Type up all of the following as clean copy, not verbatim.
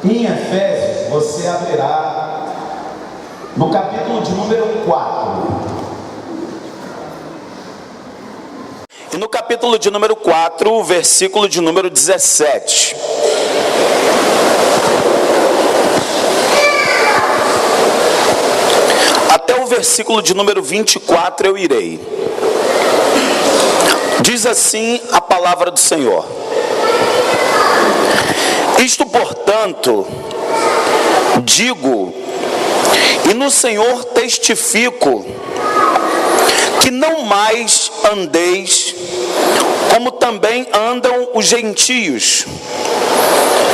Em Efésios, você abrirá no capítulo de número 4. E no capítulo de número 4, versículo de número 17. Até o versículo de número 24 eu irei. Diz assim a palavra do Senhor: Isto, portanto, digo, e no Senhor testifico, que não mais andeis como também andam os gentios,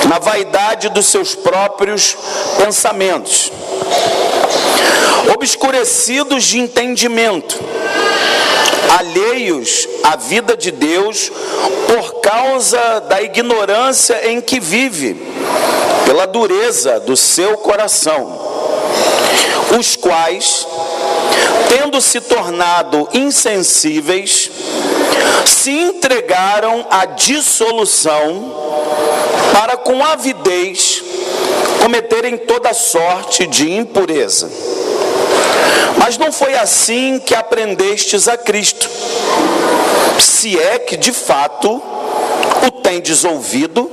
na vaidade dos seus próprios pensamentos, obscurecidos de entendimento, alheios à vida de Deus por causa da ignorância em que vive, pela dureza do seu coração, os quais, tendo se tornado insensíveis, se entregaram à dissolução, para com avidez cometerem toda sorte de impureza. Mas não foi assim que aprendestes a Cristo, se é que de fato o tendes ouvido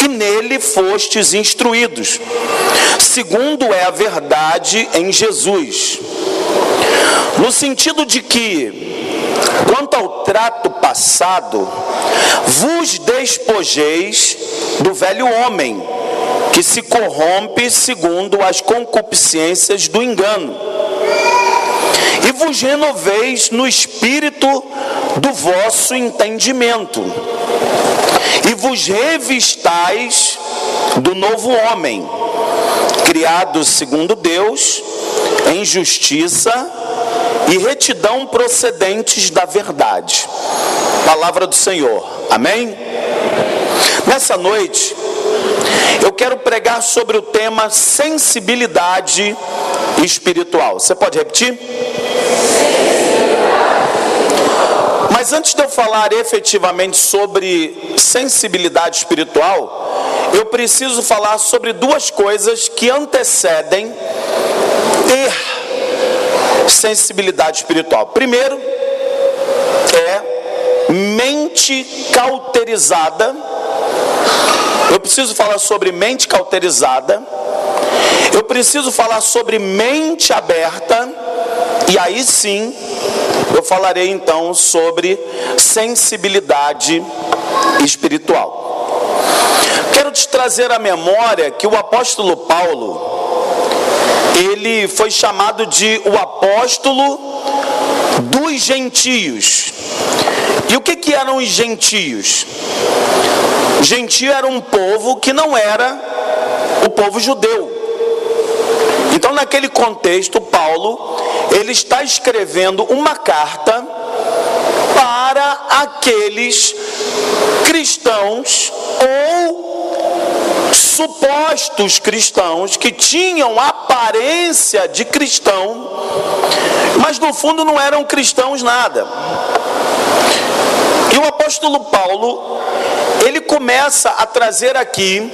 e nele fostes instruídos, segundo é a verdade em Jesus, no sentido de que, quanto ao trato passado, vos despojeis do velho homem, que se corrompe segundo as concupiscências do engano, e vos renoveis no espírito do vosso entendimento, e vos revistais do novo homem, criado segundo Deus, em justiça e retidão procedentes da verdade. Palavra do Senhor. Amém? Nessa noite, eu quero pregar sobre o tema sensibilidade espiritual. Você pode repetir? Mas antes de eu falar efetivamente sobre sensibilidade espiritual, eu preciso falar sobre duas coisas que antecedem ter sensibilidade espiritual. Primeiro, é mente cauterizada. Eu preciso falar sobre mente cauterizada. Eu preciso falar sobre mente aberta. E aí sim, eu falarei então sobre sensibilidade espiritual. Quero te trazer à memória que o apóstolo Paulo, ele foi chamado de o apóstolo dos gentios. E o que eram os gentios? O gentio era um povo que não era o povo judeu. Então, naquele contexto, Paulo, ele está escrevendo uma carta para aqueles cristãos ou supostos cristãos que tinham aparência de cristão, mas no fundo não eram cristãos nada. E o apóstolo Paulo, ele começa a trazer aqui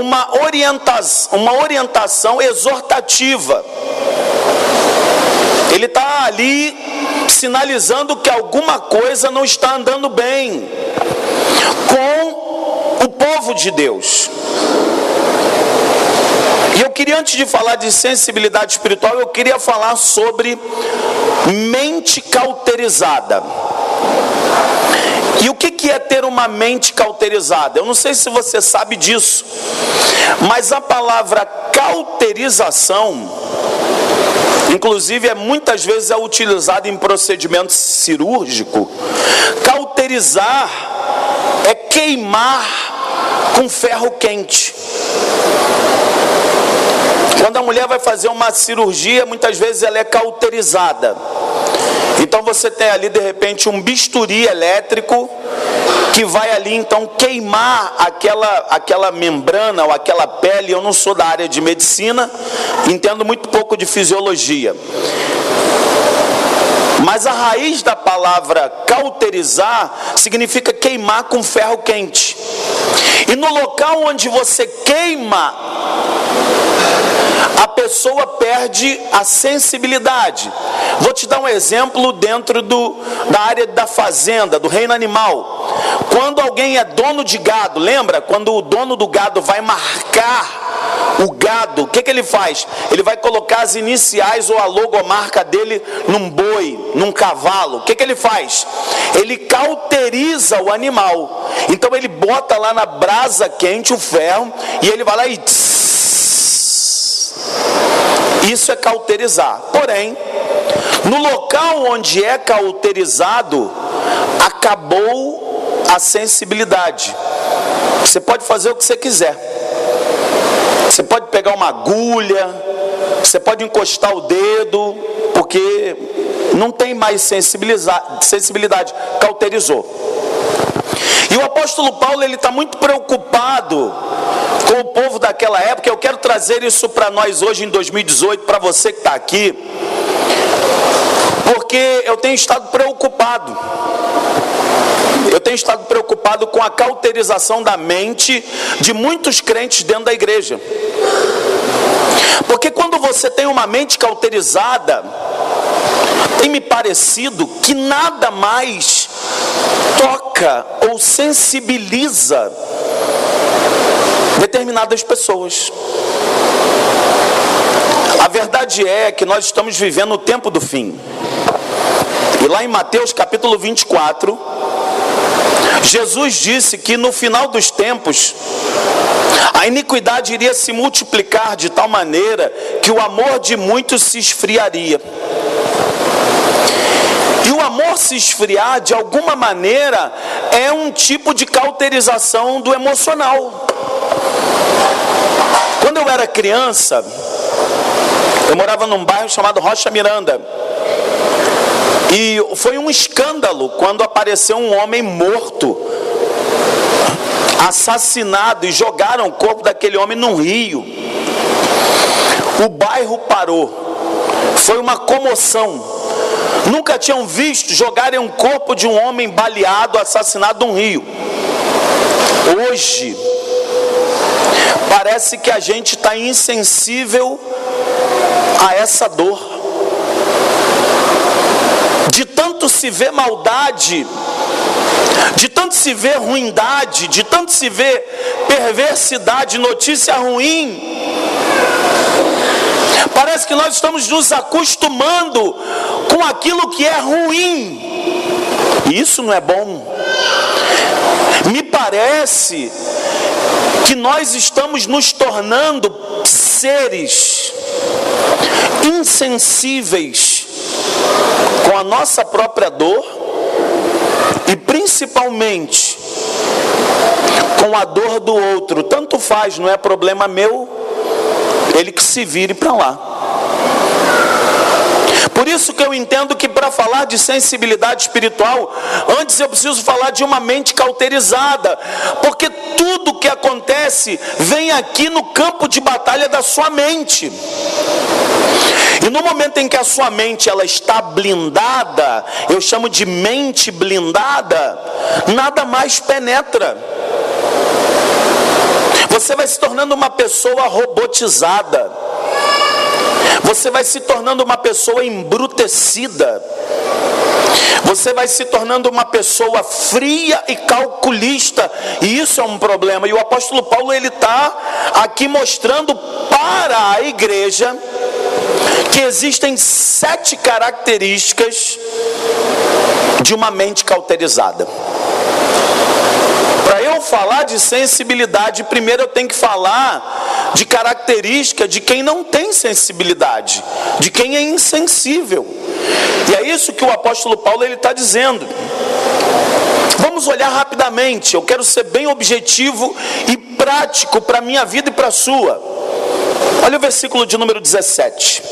uma orientação exortativa. Ele está ali sinalizando que alguma coisa não está andando bem com o povo de Deus. E eu queria, antes de falar de sensibilidade espiritual, eu queria falar sobre mente cauterizada. E o que é ter uma mente cauterizada? Eu não sei se você sabe disso, mas a palavra cauterização, inclusive, muitas vezes é utilizada em procedimento cirúrgico. Cauterizar é queimar com ferro quente. Quando a mulher vai fazer uma cirurgia, muitas vezes ela é cauterizada. Então você tem ali de repente um bisturi elétrico que vai ali então queimar aquela membrana ou aquela pele. Eu não sou da área de medicina, entendo muito pouco de fisiologia. Mas a raiz da palavra cauterizar significa queimar com ferro quente. E no local onde você queima, a pessoa perde a sensibilidade. Vou te dar um exemplo dentro da área da fazenda, do reino animal. Quando alguém é dono de gado, lembra? Quando o dono do gado vai marcar o gado, o que ele faz? Ele vai colocar as iniciais ou a logomarca dele num boi, num cavalo. O que ele faz? Ele cauteriza o animal. Então ele bota lá na brasa quente o ferro e ele vai lá e isso é cauterizar. Porém, no local onde é cauterizado, acabou a sensibilidade. Você pode fazer o que você quiser. Você pode pegar uma agulha, você pode encostar o dedo, porque não tem mais sensibilidade, cauterizou. E o apóstolo Paulo, ele está muito preocupado com o povo daquela época. Eu quero trazer isso para nós hoje em 2018, para você que está aqui, porque eu tenho estado preocupado. Eu tenho estado preocupado com a cauterização da mente de muitos crentes dentro da igreja. Porque quando você tem uma mente cauterizada, tem me parecido que nada mais toca ou sensibiliza determinadas pessoas. A verdade é que nós estamos vivendo o tempo do fim. E lá em Mateus capítulo 24, Jesus disse que no final dos tempos, a iniquidade iria se multiplicar de tal maneira que o amor de muitos se esfriaria. E o amor se esfriar, de alguma maneira, é um tipo de cauterização do emocional. Quando eu era criança, eu morava num bairro chamado Rocha Miranda. E foi um escândalo quando apareceu um homem morto, assassinado, e jogaram o corpo daquele homem num rio. O bairro parou, foi uma comoção. Nunca tinham visto jogarem um corpo de um homem baleado, assassinado num rio. Hoje, parece que a gente está insensível a essa dor. De tanto se ver maldade, de tanto se ver ruindade, de tanto se ver perversidade, notícia ruim, parece que nós estamos nos acostumando com aquilo que é ruim, e isso não é bom. Me parece que nós estamos nos tornando seres insensíveis com a nossa própria dor e principalmente com a dor do outro. Tanto faz, não é problema meu, ele que se vire para lá. Por isso que eu entendo que para falar de sensibilidade espiritual, antes eu preciso falar de uma mente cauterizada, porque tudo que acontece vem aqui no campo de batalha da sua mente. E no momento em que a sua mente ela está blindada, eu chamo de mente blindada, nada mais penetra. Você vai se tornando uma pessoa robotizada. Você vai se tornando uma pessoa embrutecida. Você vai se tornando uma pessoa fria e calculista. E isso é um problema. E o apóstolo Paulo, ele está aqui mostrando para a igreja que existem 7 características de uma mente cauterizada. Para eu falar de sensibilidade, primeiro eu tenho que falar de característica de quem não tem sensibilidade, de quem é insensível. E é isso que o apóstolo Paulo está dizendo. Vamos olhar rapidamente, eu quero ser bem objetivo e prático para a minha vida e para a sua. Olha o versículo de número 17.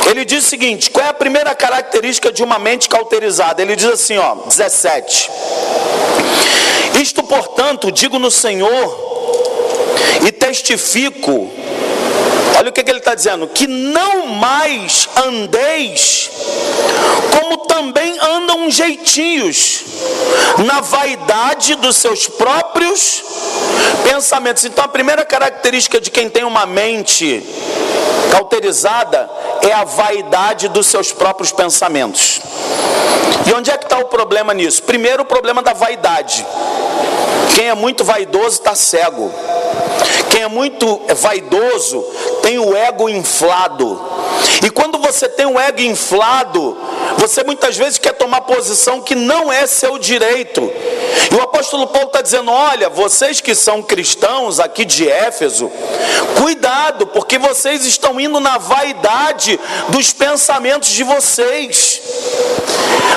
Ele diz o seguinte: qual é a primeira característica de uma mente cauterizada? Ele diz assim, 17. Isto, portanto, digo no Senhor e testifico. Olha o que ele está dizendo: que não mais andeis como também andam os gentios, na vaidade dos seus próprios pensamentos. Então a primeira característica de quem tem uma mente cauterizada é a vaidade dos seus próprios pensamentos. E onde é que está o problema nisso? Primeiro, o problema da vaidade. Quem é muito vaidoso está cego. Quem é muito vaidoso tem o ego inflado. E quando você tem o ego inflado, você muitas vezes quer tomar posição que não é seu direito. E o apóstolo Paulo está dizendo: olha, vocês que são cristãos aqui de Éfeso, cuidado, porque vocês estão indo na vaidade dos pensamentos de vocês.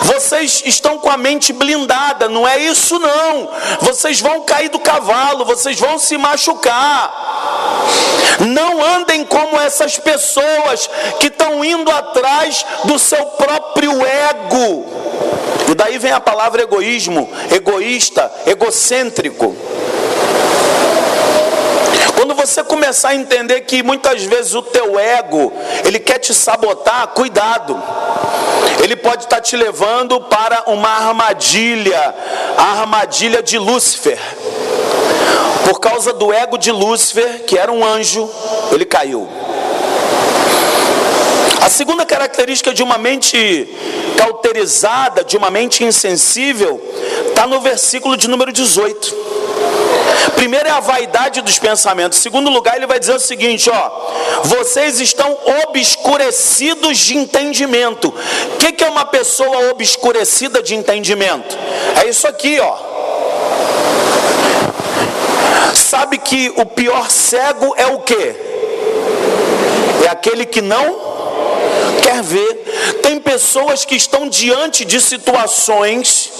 Vocês estão com a mente blindada, não é isso não. Vocês vão cair do cavalo, vocês vão se machucar. Não andem como essas pessoas que estão indo atrás do seu próprio ego. E daí vem a palavra egoísmo, egoísta, egocêntrico. Quando você começar a entender que muitas vezes o teu ego, ele quer te sabotar, cuidado. Ele pode estar te levando para uma armadilha, a armadilha de Lúcifer. Por causa do ego de Lúcifer, que era um anjo, ele caiu. A segunda característica de uma mente cauterizada, de uma mente insensível, está no versículo de número 18. Primeiro é a vaidade dos pensamentos. Em segundo lugar, ele vai dizer o seguinte: vocês estão obscurecidos de entendimento. O que é uma pessoa obscurecida de entendimento? É isso aqui, Sabe que o pior cego é o quê? É aquele que não quer ver. Tem pessoas que estão diante de situações,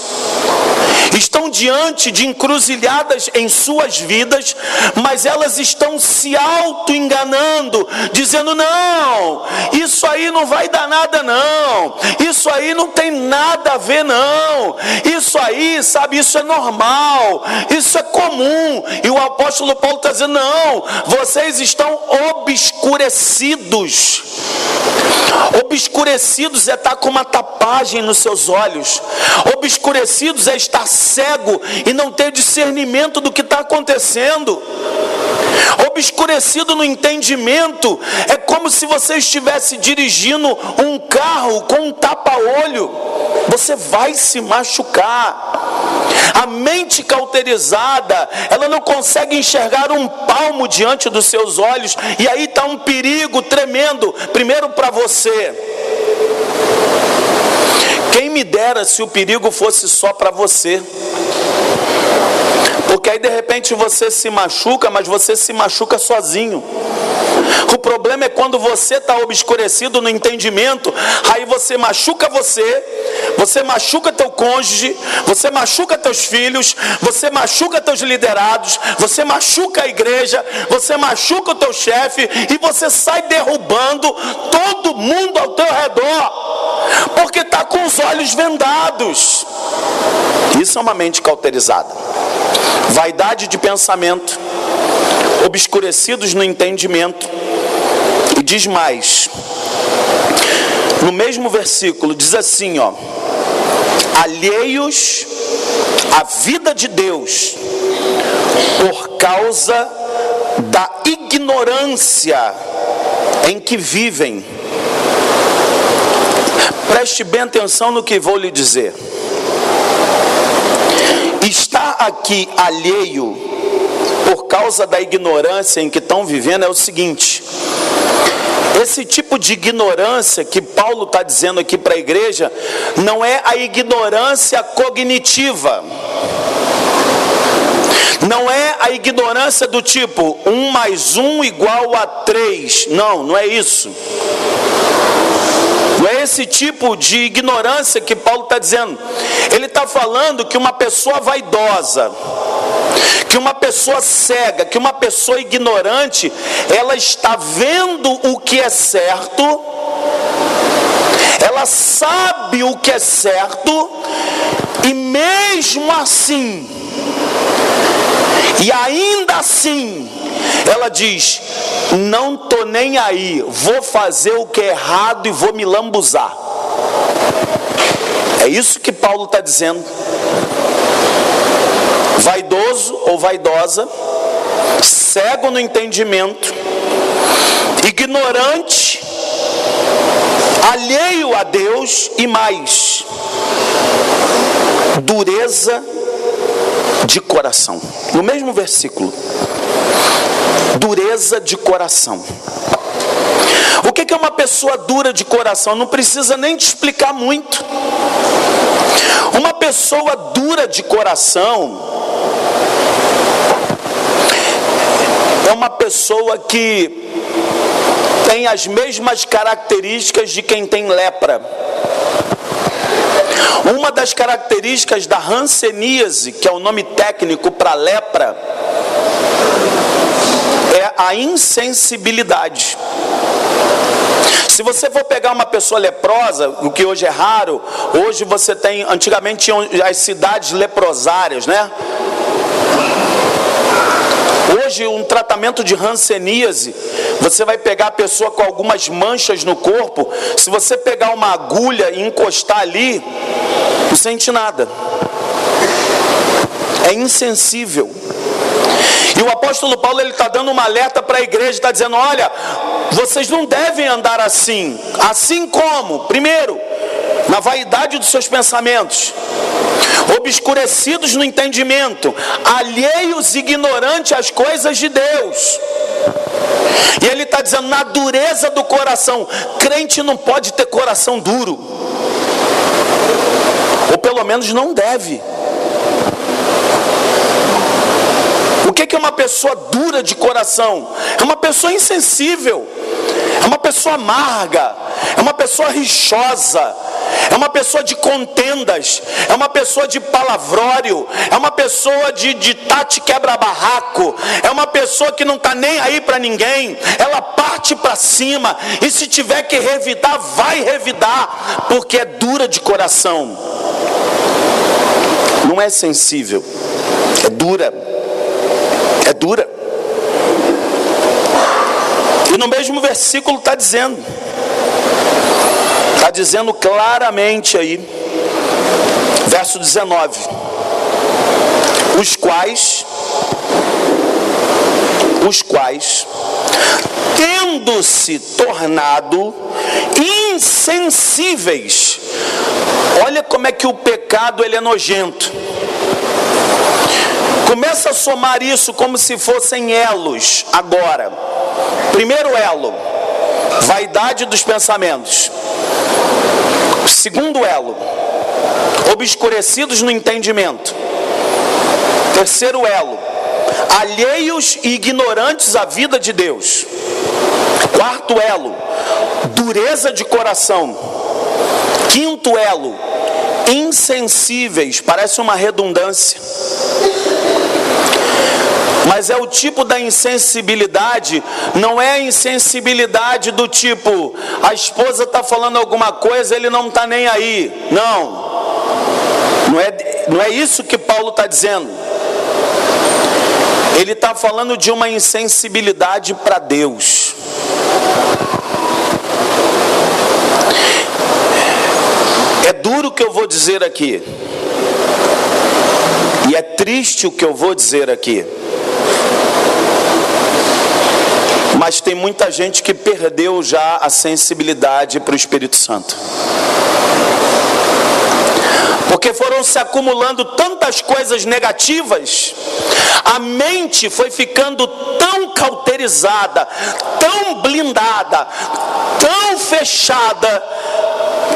estão diante de encruzilhadas em suas vidas, mas elas estão se auto-enganando, dizendo: não, isso aí não vai dar nada não, isso aí não tem nada a ver não, isso aí, sabe, isso é normal, isso é comum. E o apóstolo Paulo está dizendo: não, vocês estão obscurecidos. Obscurecidos é estar com uma tapagem nos seus olhos. Obscurecidos é estar cego e não ter discernimento do que está acontecendo. Obscurecido no entendimento é como se você estivesse dirigindo um carro com um tapa-olho. Você vai se machucar. A mente cauterizada, ela não consegue enxergar um palmo diante dos seus olhos, e aí está um perigo tremendo. Primeiro para você. Quem me dera se o perigo fosse só para você. Porque aí de repente você se machuca, mas você se machuca sozinho. O problema é quando você está obscurecido no entendimento. Aí você machuca você machuca teu cônjuge, você machuca teus filhos, você machuca teus liderados, você machuca a igreja, você machuca o teu chefe, e você sai derrubando todo mundo ao teu redor, porque está com os olhos vendados. Isso é uma mente cauterizada. Vaidade de pensamento, obscurecidos no entendimento. E diz mais, no mesmo versículo, diz assim, alheios à vida de Deus, por causa da ignorância em que vivem. Preste bem atenção no que vou lhe dizer. Estar aqui alheio por causa da ignorância em que estão vivendo é o seguinte: esse tipo de ignorância que Paulo está dizendo aqui para a igreja não é a ignorância cognitiva, não é a ignorância do tipo 1 mais 1 igual a 3, não é isso. Não é esse tipo de ignorância que Paulo está dizendo. Ele está falando que uma pessoa vaidosa, que uma pessoa cega, que uma pessoa ignorante, ela está vendo o que é certo, ela sabe o que é certo, e mesmo assim, e ainda assim, ela diz: não tô nem aí, vou fazer o que é errado e vou me lambuzar. É isso que Paulo está dizendo. Vaidoso ou vaidosa, cego no entendimento, ignorante, alheio a Deus e mais, dureza de coração. No mesmo versículo, dureza de coração. O que é uma pessoa dura de coração? Não precisa nem te explicar muito. Uma pessoa dura de coração é uma pessoa que tem as mesmas características de quem tem lepra. Uma das características da hanseníase, que é o nome técnico para lepra, é a insensibilidade. Se você for pegar uma pessoa leprosa, o que hoje é raro, hoje você tem, antigamente tinham as cidades leprosárias, né? Hoje um tratamento de hanseníase, você vai pegar a pessoa com algumas manchas no corpo, se você pegar uma agulha e encostar ali, não sente nada. É insensível. E o apóstolo Paulo, ele está dando uma alerta para a igreja, está dizendo, olha, vocês não devem andar assim. Assim como, primeiro, na vaidade dos seus pensamentos, obscurecidos no entendimento, alheios e ignorantes às coisas de Deus. E ele está dizendo, na dureza do coração. Crente não pode ter coração duro, ou pelo menos não deve. O que é uma pessoa dura de coração? É uma pessoa insensível, é uma pessoa amarga, é uma pessoa rixosa, é uma pessoa de contendas, é uma pessoa de palavrório, é uma pessoa de tate quebra-barraco, é uma pessoa que não está nem aí para ninguém, ela parte para cima, e se tiver que revidar, vai revidar, porque é dura de coração. Não é sensível, é dura. É dura. E no mesmo versículo está dizendo claramente aí, verso 19, os quais, tendo-se tornado insensíveis. Olha como é que o pecado ele é nojento. Começa a somar isso como se fossem elos agora. Primeiro elo, vaidade dos pensamentos. Segundo elo, obscurecidos no entendimento. Terceiro elo, alheios e ignorantes à vida de Deus. Quarto elo, dureza de coração. Quinto elo, insensíveis. Parece uma redundância, mas é o tipo da insensibilidade, não é a insensibilidade do tipo, a esposa está falando alguma coisa, ele não está nem aí. Não é isso que Paulo está dizendo. Ele está falando de uma insensibilidade para Deus. É duro o que eu vou dizer aqui, e é triste o que eu vou dizer aqui, mas tem muita gente que perdeu já a sensibilidade para o Espírito Santo, porque foram se acumulando tantas coisas negativas, a mente foi ficando tão cauterizada, tão blindada, tão fechada,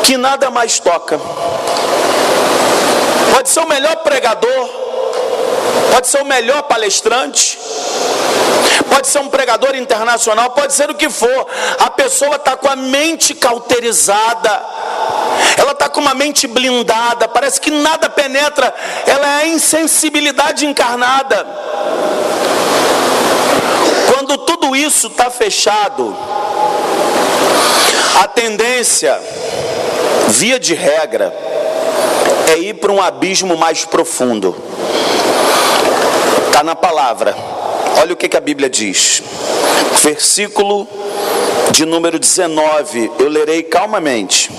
que nada mais toca. Pode ser o melhor pregador, pode ser o melhor palestrante, pode ser um pregador internacional, pode ser o que for, a pessoa está com a mente cauterizada, ela está com uma mente blindada, parece que nada penetra, ela é a insensibilidade encarnada. Quando tudo isso está fechado, a tendência, via de regra, é ir para um abismo mais profundo. Está na palavra. olha o que a Bíblia diz. Versículo de número 19, eu lerei calmamente.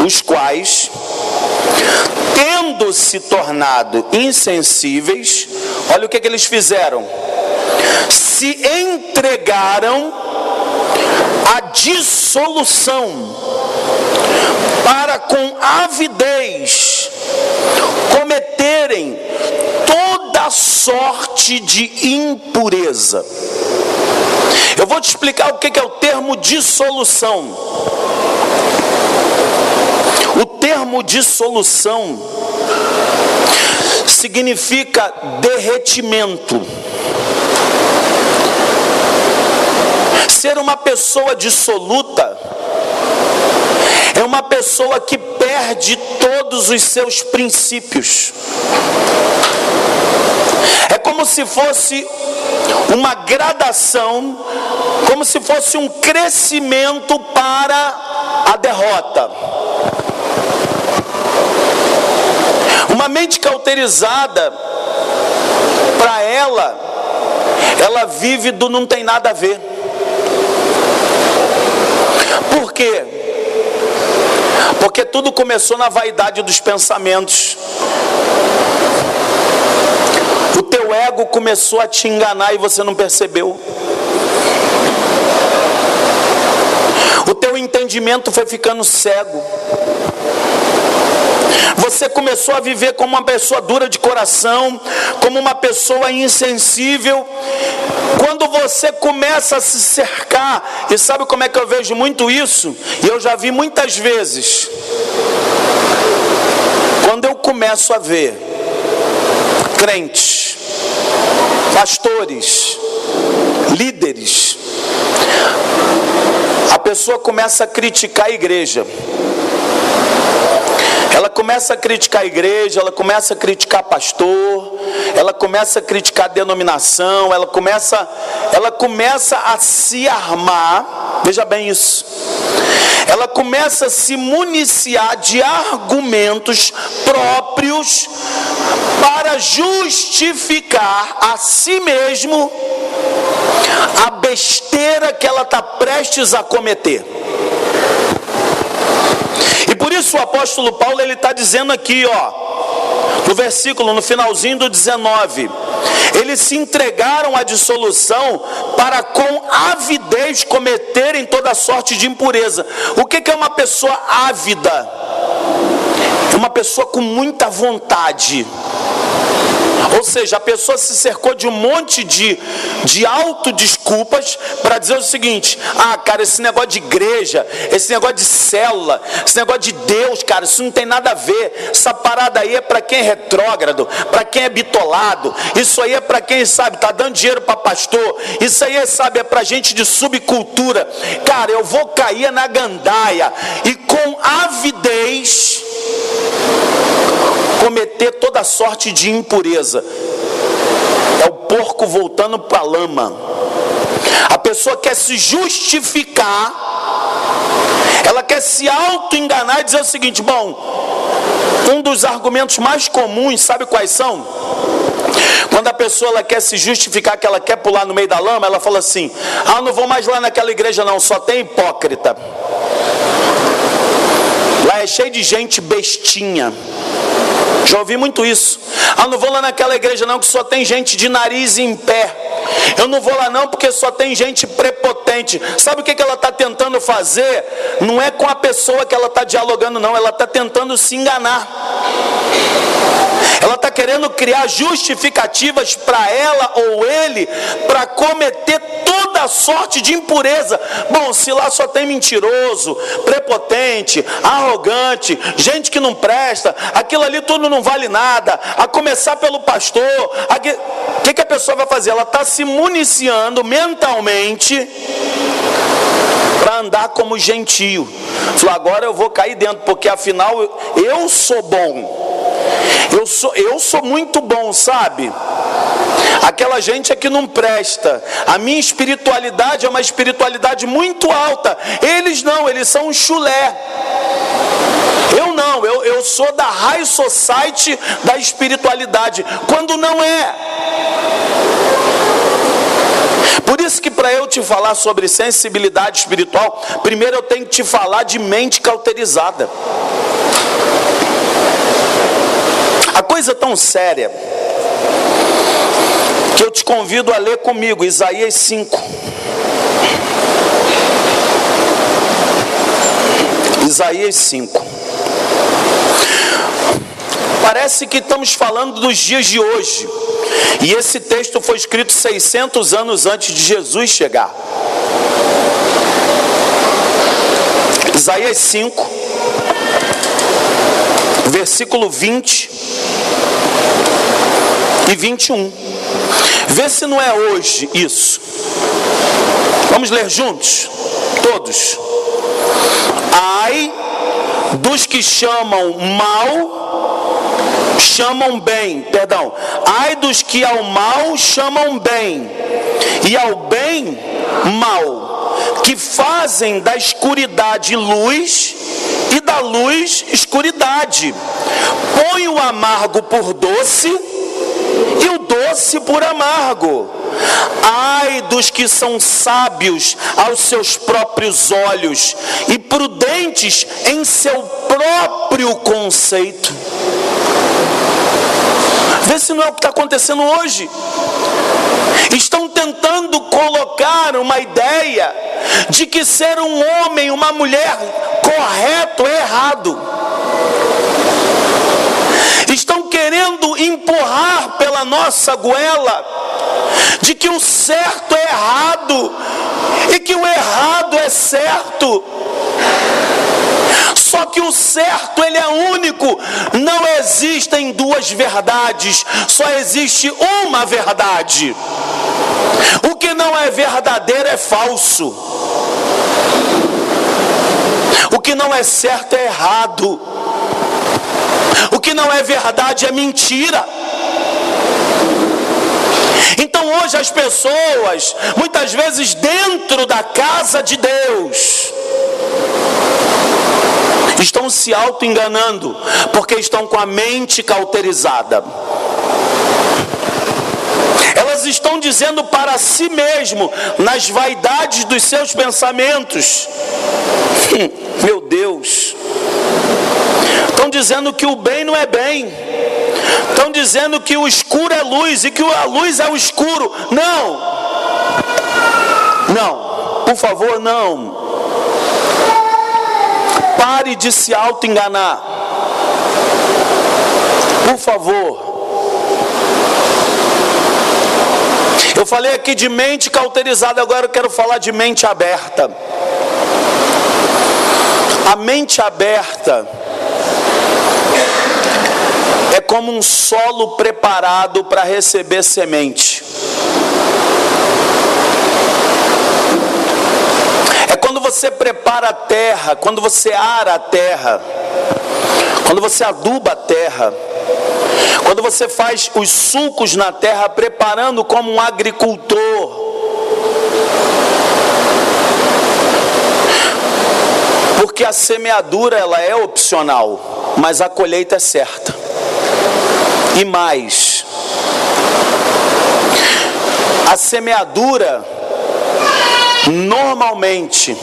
Os quais, tendo se tornado insensíveis, olha o que eles fizeram. Se entregaram à dissolução, para com avidez cometerem toda sorte de impureza. Eu vou te explicar o que é o termo dissolução. O termo dissolução significa derretimento. Ser uma pessoa dissoluta é uma pessoa que perde todos os seus princípios. É como se fosse uma gradação, como se fosse um crescimento para a derrota. Uma mente cauterizada, para ela vive do não tem nada a ver. Por quê? Porque tudo começou na vaidade dos pensamentos. O teu ego começou a te enganar e você não percebeu. O teu entendimento foi ficando cego. Você começou a viver como uma pessoa dura de coração, como uma pessoa insensível. Quando você começa a se cercar, e sabe como é que eu vejo muito isso? E eu já vi muitas vezes. Quando eu começo a ver crentes, pastores, líderes, a pessoa começa a criticar a igreja. Ela começa a criticar a igreja, ela começa a criticar pastor, ela começa a criticar a denominação, ela começa a se armar, veja bem isso, ela começa a se municiar de argumentos próprios para justificar a si mesmo a besteira que ela está prestes a cometer. E por isso o apóstolo Paulo, ele está dizendo aqui, no versículo, no finalzinho do 19, eles se entregaram à dissolução para com avidez cometerem toda sorte de impureza. O que é uma pessoa ávida? É uma pessoa com muita vontade. Ou seja, a pessoa se cercou de um monte de autodesculpas para dizer o seguinte: ah, cara, esse negócio de igreja, esse negócio de célula, esse negócio de Deus, cara, isso não tem nada a ver. Essa parada aí é para quem é retrógrado, para quem é bitolado. Isso aí é para quem, sabe, tá dando dinheiro para pastor. Isso aí, sabe, é para gente de subcultura. Cara, eu vou cair na gandaia e com avidez cometer toda sorte de impureza. É o porco voltando para a lama. A pessoa quer se justificar, ela quer se auto-enganar e dizer o seguinte: bom, um dos argumentos mais comuns, sabe quais são? Quando a pessoa ela quer se justificar que ela quer pular no meio da lama, ela fala assim: ah, não vou mais lá naquela igreja não, só tem hipócrita. Lá é cheio de gente bestinha. Já ouvi muito isso. Ah, não vou lá naquela igreja não, que só tem gente de nariz em pé. Eu não vou lá não, porque só tem gente prepotente. Sabe o que ela está tentando fazer? Não é com a pessoa que ela está dialogando não, ela está tentando se enganar. Ela está querendo criar justificativas para ela ou ele, para cometer toda sorte de impureza. Bom, se lá só tem mentiroso, prepotente, arrogante, gente que não presta, aquilo ali tudo não vale nada, a começar pelo pastor. O que a pessoa vai fazer? Ela está se municiando mentalmente para andar como gentio. Falou, agora eu vou cair dentro, porque afinal eu sou bom. Eu sou muito bom, sabe? Aquela gente é que não presta. A minha espiritualidade é uma espiritualidade muito alta. Eles não, eles são um chulé. Eu não, eu sou da high society da espiritualidade. Quando não é. Por isso que para eu te falar sobre sensibilidade espiritual, primeiro eu tenho que te falar de mente cauterizada. A coisa é tão séria que eu te convido a ler comigo Isaías 5. Isaías 5. Parece que estamos falando dos dias de hoje. E esse texto foi escrito 600 anos antes de Jesus chegar. Isaías 5, versículo 20 e 21. Vê se não é hoje isso. Vamos ler juntos? Todos. Ai dos que chamam ai dos que ao mal chamam bem, e ao bem mal, que fazem da escuridade luz, e da luz escuridade, põe o amargo por doce, e o doce por amargo. Ai dos que são sábios aos seus próprios olhos, e prudentes em seu próprio conceito. Vê se não é o que está acontecendo hoje. Estão tentando colocar uma ideia de que ser um homem, uma mulher correto é errado. Estão querendo empurrar pela nossa goela de que o certo é errado e que o errado é certo. Só que o certo, ele é único. Não existem duas verdades, só existe uma verdade. O que não é verdadeiro é falso. O que não é certo é errado. O que não é verdade é mentira. Então hoje as pessoas, muitas vezes dentro da casa de Deus, estão se auto-enganando, porque estão com a mente cauterizada. Elas estão dizendo para si mesmo, nas vaidades dos seus pensamentos, meu Deus, estão dizendo que o bem não é bem, estão dizendo que o escuro é luz e que a luz é o escuro. Não, por favor, não. Pare de se auto-enganar, por favor. Eu falei aqui de mente cauterizada, agora eu quero falar de mente aberta. A mente aberta é como um solo preparado para receber semente. É quando você prepara a terra, quando você ara a terra, quando você aduba a terra, quando você faz os sulcos na terra, preparando como um agricultor. Porque a semeadura, ela é opcional, mas a colheita é certa. E mais, a semeadura, normalmente,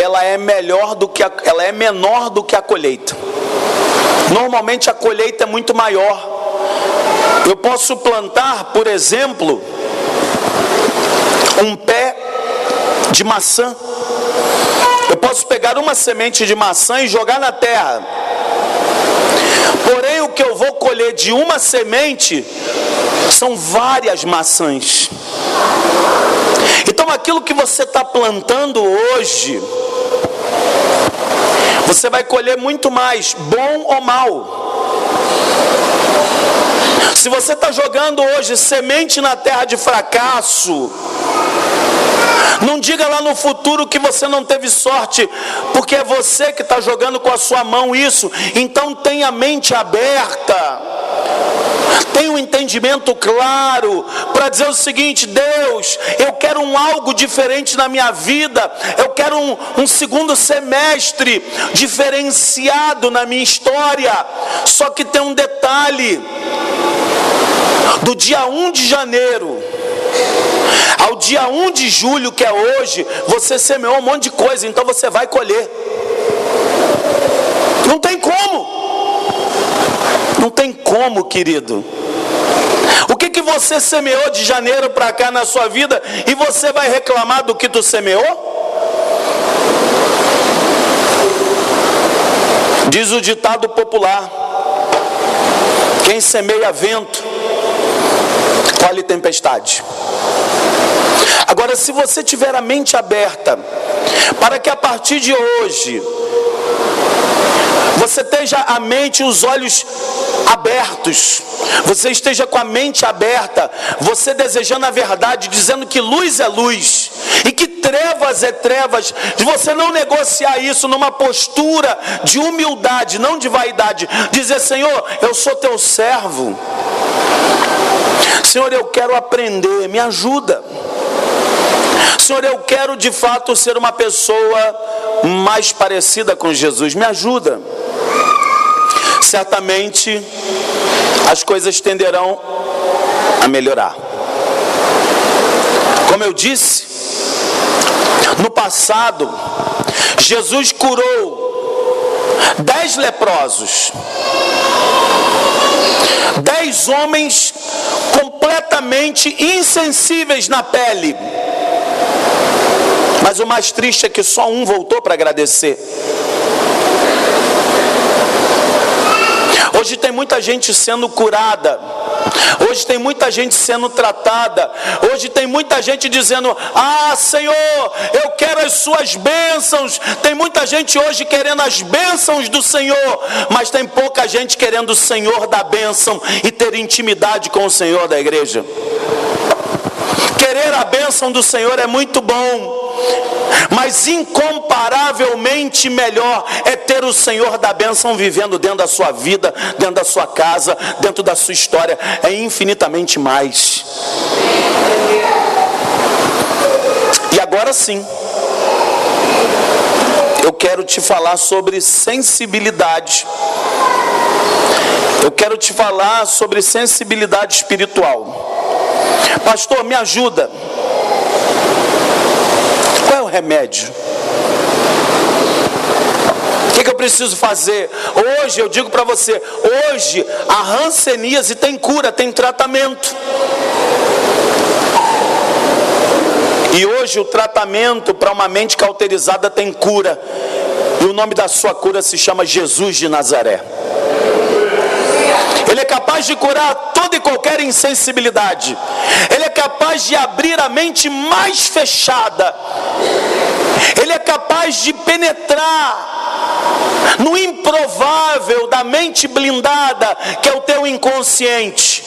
ela é menor do que a colheita. Normalmente a colheita é muito maior. Eu posso plantar, por exemplo, um pé de maçã. Eu posso pegar uma semente de maçã e jogar na terra. Porém, o que eu vou colher de uma semente são várias maçãs. Então, aquilo que você está plantando hoje, você vai colher muito mais, bom ou mal. Se você está jogando hoje semente na terra de fracasso, não diga lá no futuro que você não teve sorte, porque é você que está jogando com a sua mão isso. Então tenha a mente aberta, tenha um entendimento claro para dizer o seguinte: Deus, eu quero algo diferente na minha vida, eu quero um segundo semestre diferenciado na minha história. Só que tem um detalhe: do dia 1 de janeiro Ao dia 1 de julho, que é hoje, você semeou um monte de coisa, então você vai colher. Não tem como. Não tem como, querido. O que você semeou de janeiro para cá na sua vida e você vai reclamar do que tu semeou? Diz o ditado popular: quem semeia vento, colhe tempestade. Agora, se você tiver a mente aberta, para que a partir de hoje, você esteja a mente e os olhos abertos, você esteja com a mente aberta, você desejando a verdade, dizendo que luz é luz, e que trevas é trevas, de você não negociar isso numa postura de humildade, não de vaidade, dizer: Senhor, eu sou teu servo, Senhor, eu quero aprender, me ajuda, Senhor, eu quero de fato ser uma pessoa mais parecida com Jesus, me ajuda. Certamente as coisas tenderão a melhorar. Como eu disse, no passado, Jesus curou 10 leprosos, 10 homens completamente insensíveis na pele. Mas o mais triste é que só um voltou para agradecer. Hoje tem muita gente sendo curada, hoje tem muita gente sendo tratada, hoje tem muita gente dizendo: ah, Senhor, eu quero as suas bênçãos. Tem muita gente hoje querendo as bênçãos do Senhor, mas tem pouca gente querendo o Senhor da bênção e ter intimidade com o Senhor da igreja. Querer a bênção do Senhor é muito bom, mas incomparavelmente melhor é ter o Senhor da bênção vivendo dentro da sua vida, dentro da sua casa, dentro da sua história. É infinitamente mais. E agora sim, eu quero te falar sobre sensibilidade. Eu quero te falar sobre sensibilidade espiritual. Pastor, me ajuda. Qual é o remédio? O que eu preciso fazer? Hoje eu digo para você, hoje a hanseníase tem cura, tem tratamento. E hoje o tratamento para uma mente cauterizada tem cura. E o nome da sua cura se chama Jesus de Nazaré. Ele é capaz de curar toda e qualquer insensibilidade. Ele é capaz de abrir a mente mais fechada. Ele é capaz de penetrar no improvável da mente blindada, que é o teu inconsciente.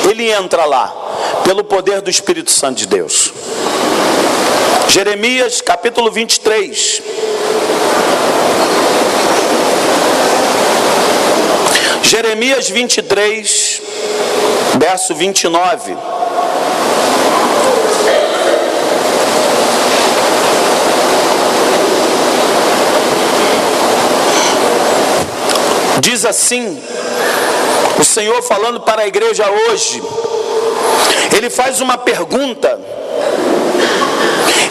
Ele entra lá, pelo poder do Espírito Santo de Deus. Jeremias capítulo 23. Jeremias 23, verso 29. Diz assim, o Senhor falando para a igreja hoje. Ele faz uma pergunta.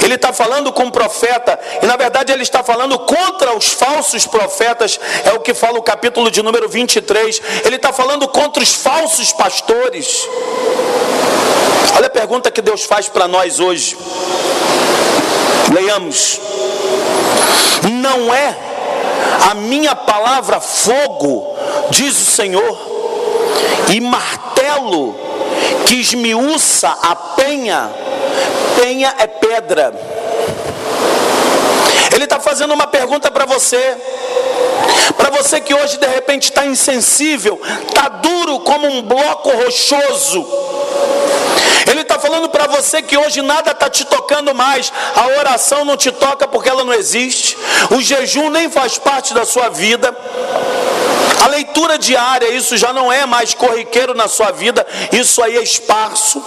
Ele está falando com o profeta, e na verdade ele está falando contra os falsos profetas, é o que fala o capítulo de número 23, ele está falando contra os falsos pastores. Olha a pergunta que Deus faz para nós hoje. Leiamos. Não é a minha palavra fogo, diz o Senhor, e martelo que esmiuça a penha. Penha é pedra. Ele está fazendo uma pergunta para você que hoje de repente está insensível, está duro como um bloco rochoso. Ele está falando para você que hoje nada está te tocando mais. A oração não te toca porque ela não existe. O jejum nem faz parte da sua vida. A leitura diária, isso já não é mais corriqueiro na sua vida. Isso aí é esparso.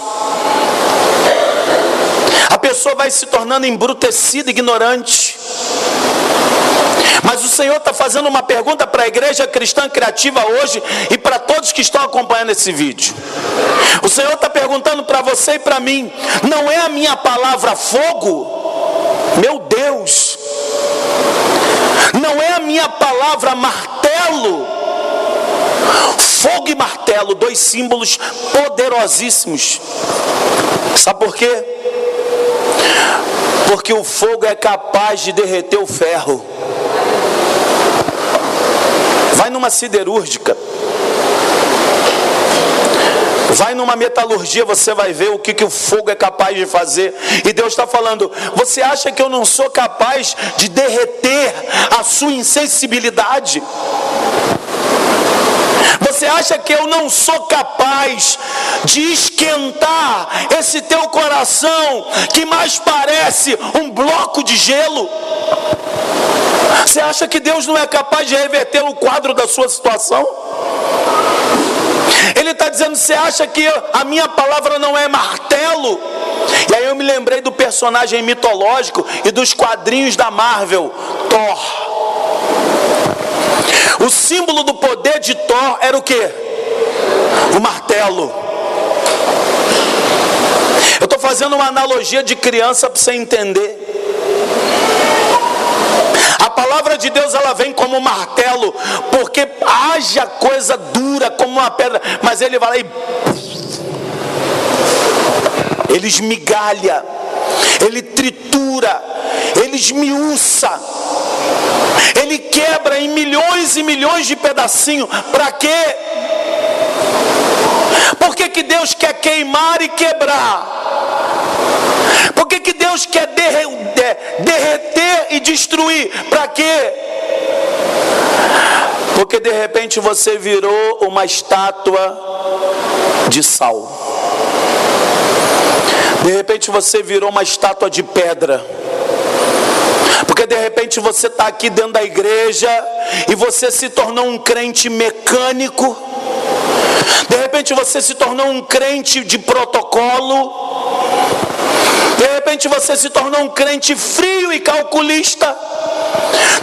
A pessoa vai se tornando embrutecida, ignorante. Mas o Senhor está fazendo uma pergunta para a igreja cristã criativa hoje e para todos que estão acompanhando esse vídeo. O Senhor está perguntando perguntando para você e para mim: não é a minha palavra fogo? Meu Deus! Não é a minha palavra martelo? Fogo e martelo, dois símbolos poderosíssimos. Sabe por quê? Porque o fogo é capaz de derreter o ferro. Vai numa siderúrgica, vai numa metalurgia, você vai ver o que o fogo é capaz de fazer. E Deus está falando: você acha que eu não sou capaz de derreter a sua insensibilidade? Você acha que eu não sou capaz de esquentar esse teu coração que mais parece um bloco de gelo? Você acha que Deus não é capaz de reverter o quadro da sua situação? Ele está dizendo: você acha que a minha palavra não é martelo? E aí eu me lembrei do personagem mitológico e dos quadrinhos da Marvel, Thor. O símbolo do poder de Thor era o quê? O martelo. Eu estou fazendo uma analogia de criança para você entender. A palavra de Deus, ela vem como um martelo, porque haja coisa dura como uma pedra, mas ele vai lá e ele esmigalha, ele tritura, ele esmiuça, ele quebra em milhões e milhões de pedacinhos. Para quê? Por que Deus quer queimar e quebrar? Por que Deus quer derreter e destruir? Para quê? Porque de repente você virou uma estátua de sal. De repente você virou uma estátua de pedra. Porque de repente você está aqui dentro da igreja e você se tornou um crente mecânico. De repente você se tornou um crente de protocolo. De repente você se tornou um crente frio e calculista.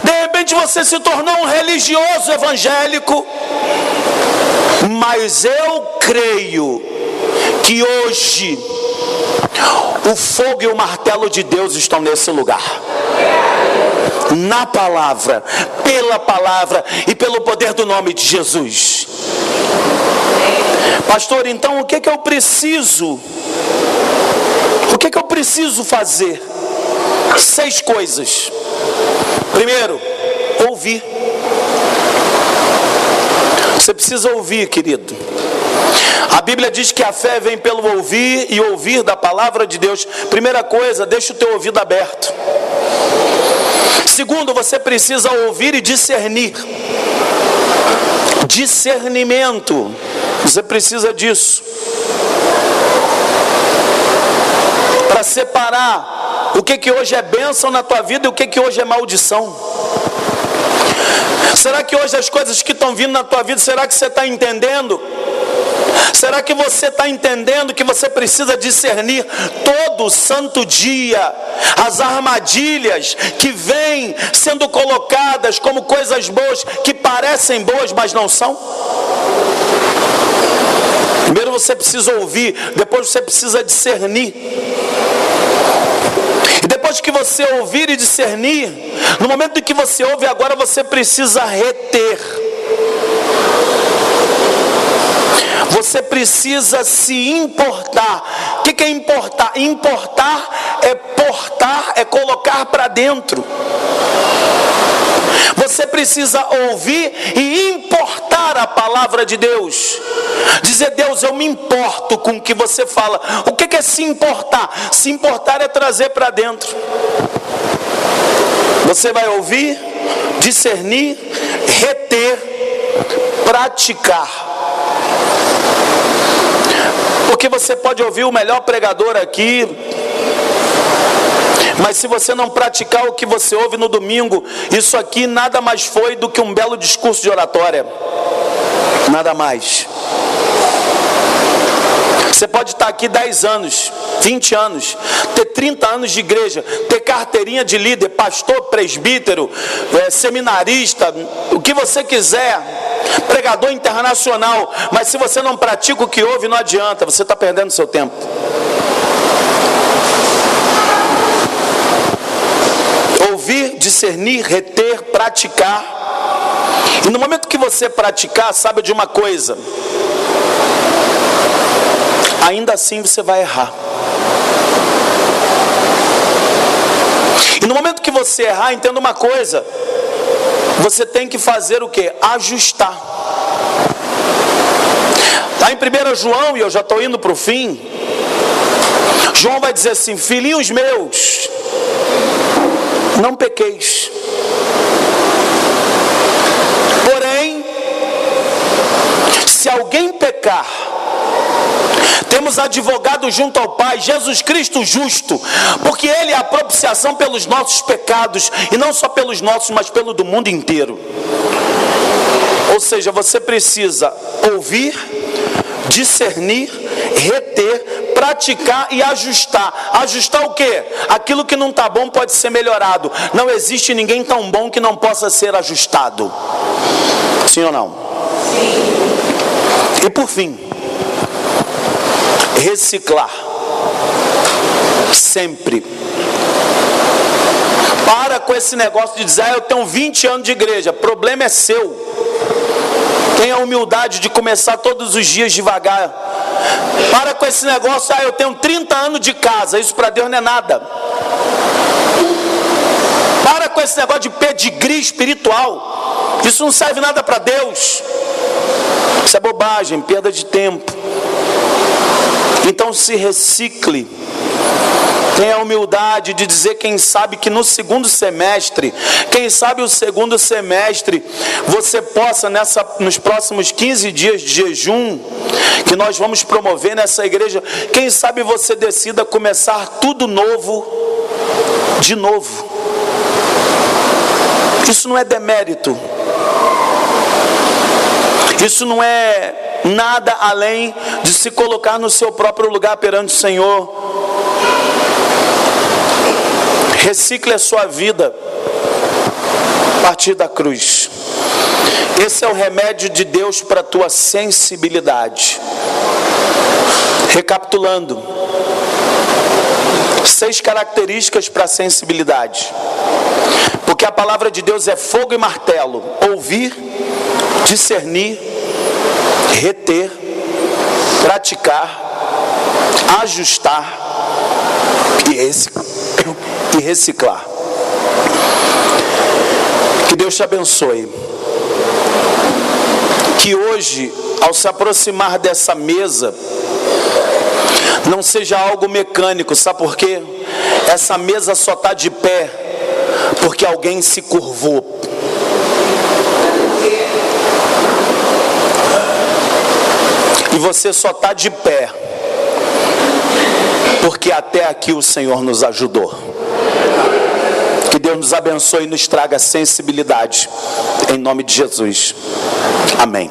De repente você se tornou um religioso evangélico. Mas eu creio que hoje o fogo e o martelo de Deus estão nesse lugar. Na palavra, pela palavra e pelo poder do nome de Jesus. Pastor, então o que eu preciso? O que eu preciso fazer? 6 coisas. Primeiro, ouvir. Você precisa ouvir, querido. A Bíblia diz que a fé vem pelo ouvir e ouvir da palavra de Deus. Primeira coisa, deixa o teu ouvido aberto. Segundo, você precisa ouvir e discernir. Discernimento. Você precisa disso. Para separar o que hoje é bênção na tua vida e o que hoje é maldição. Será que hoje as coisas que estão vindo na tua vida, será que você está entendendo? Será que você está entendendo que você precisa discernir todo santo dia as armadilhas que vêm sendo colocadas como coisas boas, que parecem boas, mas não são? Primeiro você precisa ouvir, depois você precisa discernir. E depois que você ouvir e discernir, no momento em que você ouve, agora você precisa reter. Você precisa se importar. O que é importar? Importar é portar, é colocar para dentro. Você precisa ouvir e importar a palavra de Deus. Dizer: Deus, eu me importo com o que você fala. O que é se importar? Se importar é trazer para dentro. Você vai ouvir, discernir, reter, praticar. Porque você pode ouvir o melhor pregador aqui, mas se você não praticar o que você ouve no domingo, isso aqui nada mais foi do que um belo discurso de oratória. Nada mais. Você pode estar aqui 10 anos, 20 anos, ter 30 anos de igreja, ter carteirinha de líder, pastor, presbítero, seminarista, o que você quiser, pregador internacional, mas se você não pratica o que ouve, não adianta, você está perdendo seu tempo. Ouvir, discernir, reter, praticar. E no momento que você praticar, saiba de uma coisa: ainda assim você vai errar. E no momento que você errar, entenda uma coisa: você tem que fazer o quê? Ajustar. Está em 1 João, e eu já estou indo para o fim. João vai dizer assim: filhinhos meus, não pequeis. Porém, se alguém pecar, temos advogado junto ao Pai, Jesus Cristo justo, porque Ele é a propiciação pelos nossos pecados, e não só pelos nossos, mas pelo do mundo inteiro. Ou seja, você precisa ouvir, discernir, reter, praticar e ajustar. Ajustar o quê? Aquilo que não está bom pode ser melhorado. Não existe ninguém tão bom que não possa ser ajustado. Sim ou não? Sim. E por fim, reciclar. Sempre. Para com esse negócio de dizer: eu tenho 20 anos de igreja. Problema é seu. Tenha a humildade de começar todos os dias devagar. Para com esse negócio: eu tenho 30 anos de casa. Isso para Deus não é nada. Para com esse negócio de pedigree espiritual. Isso não serve nada para Deus. Isso é bobagem, perda de tempo. Então se recicle. Tenha a humildade de dizer, quem sabe, que no segundo semestre, quem sabe o segundo semestre, você possa, nos próximos 15 dias de jejum, que nós vamos promover nessa igreja, quem sabe você decida começar tudo novo, de novo. Isso não é demérito. Isso não é nada além de se colocar no seu próprio lugar perante o Senhor. Recicle a sua vida a partir da cruz. Esse é o remédio de Deus para a tua sensibilidade. Recapitulando: 6 características para a sensibilidade. Porque a palavra de Deus é fogo e martelo: ouvir, discernir, reter, praticar, ajustar e reciclar. Que Deus te abençoe. Que hoje, ao se aproximar dessa mesa, não seja algo mecânico. Sabe por quê? Essa mesa só está de pé porque alguém se curvou. E você só está de pé porque até aqui o Senhor nos ajudou. Que Deus nos abençoe e nos traga sensibilidade. Em nome de Jesus. Amém.